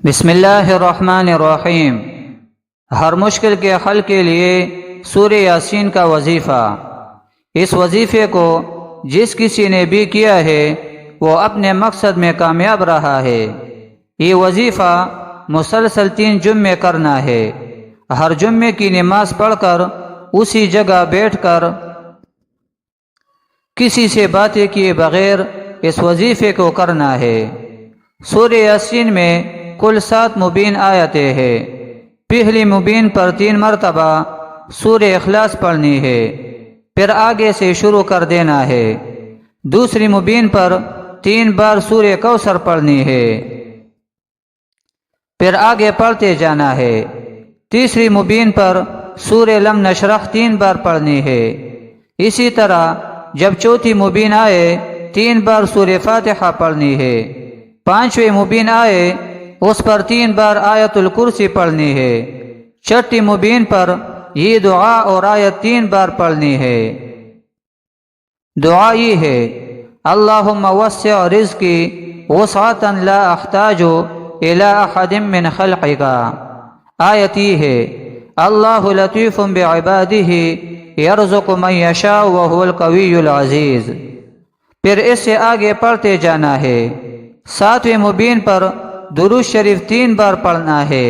بسم اللہ الرحمن الرحیم۔ ہر مشکل کے حل کے لیے سورہ یاسین کا وظیفہ۔ اس وظیفے کو جس کسی نے بھی کیا ہے وہ اپنے مقصد میں کامیاب رہا ہے۔ یہ وظیفہ مسلسل 3 جمعے کرنا ہے۔ ہر جمعے کی نماز پڑھ کر اسی جگہ بیٹھ کر کسی سے باتیں کیے بغیر اس وظیفے کو کرنا ہے۔ سورہ یاسین میں کل 7 مبین آیتیں ہیں۔ پہلی مبین پر 3 مرتبہ سورہ اخلاص پڑھنی ہے، پھر آگے سے شروع کر دینا ہے۔ دوسری مبین پر 3 بار سورہ کوثر پڑھنی ہے، پھر آگے پڑھتے جانا ہے۔ تیسری مبین پر سورہ لم نشرح 3 بار پڑھنی ہے۔ اسی طرح جب چوتھی مبین آئے 3 بار سورہ فاتحہ پڑھنی ہے۔ 5ویں مبین آئے اس پر 3 بار آیت الکرسی پڑھنی ہے۔ چھٹی مبین پر یہ دعا اور آیت 3 بار پڑھنی ہے۔ دعا یہ ہے: اللہم وسع رزقی وسعۃ لا احتاج الی احد من خلقک۔ آیت یہ ہے: اللہ لطیف بعبادہ یرزق من یشاء وہو القوی العزیز۔ پھر اس سے آگے پڑھتے جانا ہے۔ 7ویں مبین پر درود شریف 3 بار پڑھنا ہے۔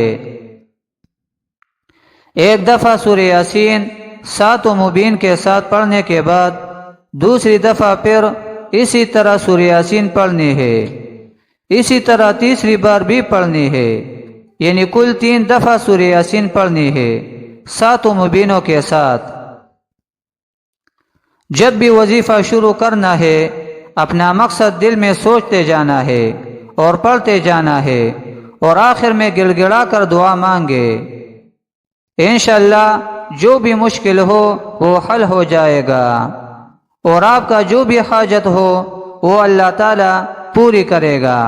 ایک دفعہ سورہ یاسین 7 مبین کے ساتھ پڑھنے کے بعد دوسری دفعہ پھر اسی طرح سورہ یاسین پڑھنی ہے۔ اسی طرح تیسری بار بھی پڑھنی ہے، یعنی کل 3 دفعہ سورہ یاسین پڑھنی ہے 7 مبینوں کے ساتھ۔ جب بھی وظیفہ شروع کرنا ہے اپنا مقصد دل میں سوچتے جانا ہے اور پڑھتے جانا ہے، اور آخر میں گڑ گڑا کر دعا مانگے۔ انشاءاللہ جو بھی مشکل ہو وہ حل ہو جائے گا، اور آپ کا جو بھی حاجت ہو وہ اللہ تعالی پوری کرے گا۔